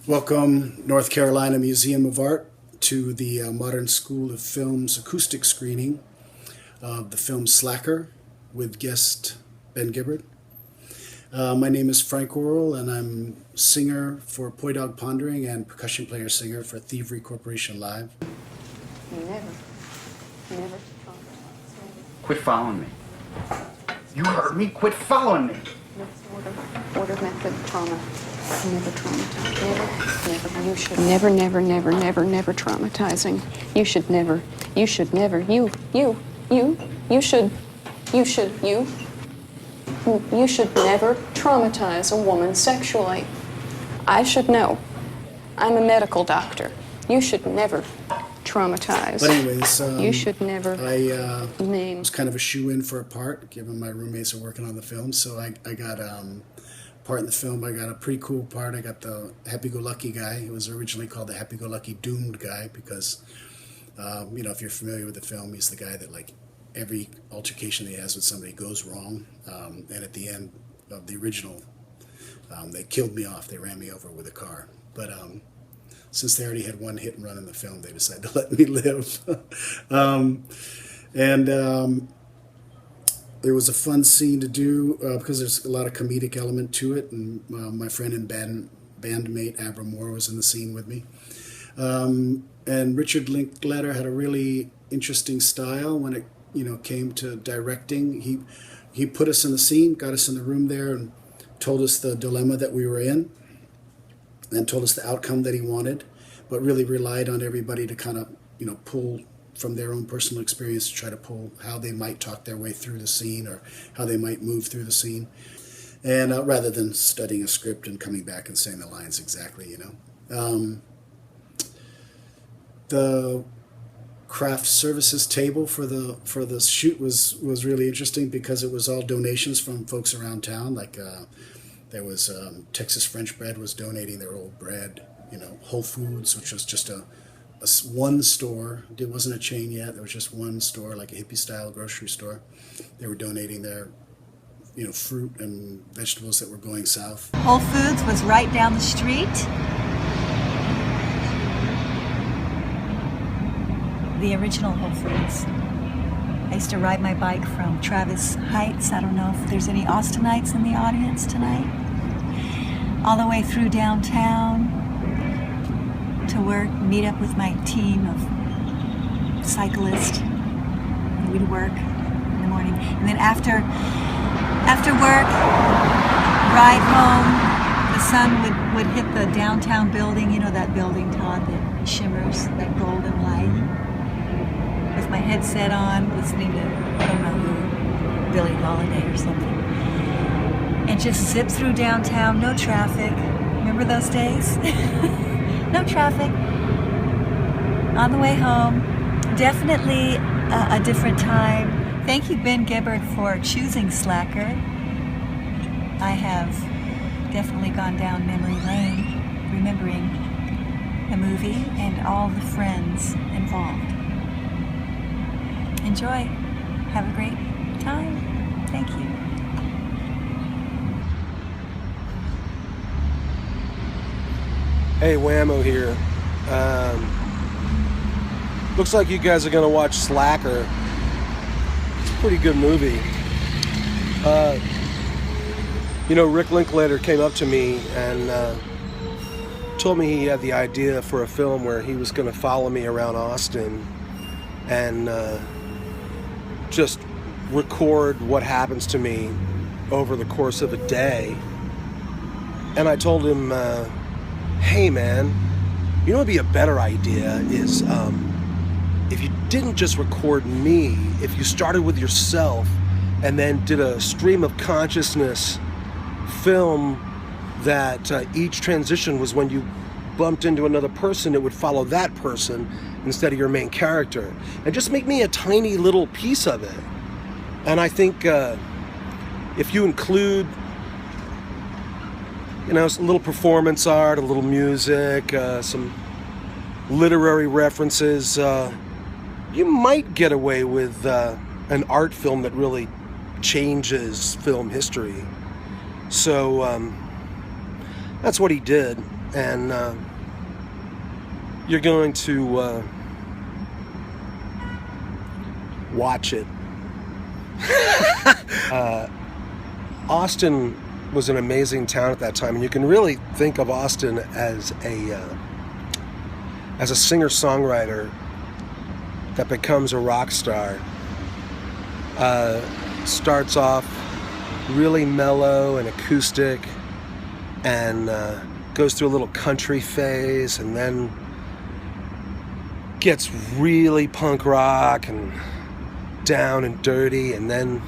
Welcome, North Carolina Museum of Art, to the Modern School of Film's acoustic screening of the film Slacker with guest Ben Gibbard. My name is Frank Orrell, and I'm singer for Poi Dog Pondering and percussion player-singer for Thievery Corporation Live. Never. Quit following me. You heard me. Quit following me. Order method trauma. Never traumatize. Never. You should never traumatizing. You should never. You should never traumatize a woman sexually. I should know. I'm a medical doctor. You should never traumatize. But anyways, you should never I name. was kind of a shoe-in for a part, given my roommates are working on the film, so I got part in the film. I got a pretty cool part. I got the happy-go-lucky guy. It was originally called the happy-go-lucky doomed guy because, if you're familiar with the film, he's the guy that, like, every altercation he has with somebody goes wrong, and at the end of the original, they killed me off. They ran me over with a car. But since they already had one hit and run in the film, they decided to let me live. It was a fun scene to do because there's a lot of comedic element to it, and my friend and bandmate Abra Moore was in the scene with me. And Richard Linklater had a really interesting style when it came to directing. He put us in the scene, got us in the room there, and told us the dilemma that we were in, and told us the outcome that he wanted, but really relied on everybody to kind of pull from their own personal experience to try to pull how they might talk their way through the scene or how they might move through the scene, and rather than studying a script and coming back and saying the lines exactly. The craft services table for the shoot was really interesting because it was all donations from folks around town. Like there was Texas French Bread was donating their old bread. Whole Foods, which was just a one store. It wasn't a chain yet. There was just one store, like a hippie style grocery store. They were donating their fruit and vegetables that were going south. Whole Foods was right down the street. The original Whole Foods. I used to ride my bike from Travis Heights. I don't know if there's any Austinites in the audience tonight. All the way through downtown to work, meet up with my team of cyclists. We'd work in the morning. And then after work, ride home. The sun would hit the downtown building, that building, Todd, that shimmers, that golden light. With my headset on, listening to, I don't know who, Billie Holiday or something. And just zip through downtown, no traffic. Remember those days? No traffic. On the way home, definitely a different time. Thank you, Ben Gibbard, for choosing Slacker. I have definitely gone down memory lane, remembering the movie and all the friends involved. Enjoy. Have a great time. Thank you. Hey, Whammo here. Looks like you guys are going to watch Slacker. It's a pretty good movie. Rick Linklater came up to me and told me he had the idea for a film where he was going to follow me around Austin and just record what happens to me over the course of a day. And I told him, hey man, what'd be a better idea is if you didn't just record me, if you started with yourself and then did a stream of consciousness film that each transition was when you bumped into another person, it would follow that person instead of your main character, and just make me a tiny little piece of it. And I think if you include a little performance art, a little music, some literary references, you might get away with an art film that really changes film history. So that's what he did. and you're going to watch it. Austin was an amazing town at that time, and you can really think of Austin as a singer-songwriter that becomes a rock star. Starts off really mellow and acoustic, and goes through a little country phase, and then gets really punk rock and down and dirty, and then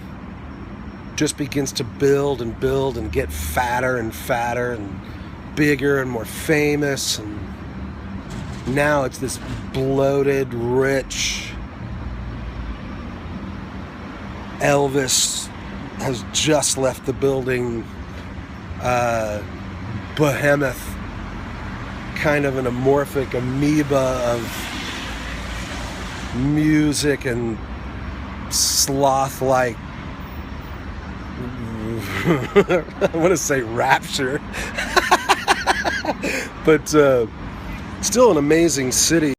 just begins to build and build and get fatter and fatter and bigger and more famous, and now it's this bloated, rich Elvis has just left the building, behemoth, kind of an amorphic amoeba of music and sloth-like, I want to say rapture, but still an amazing city.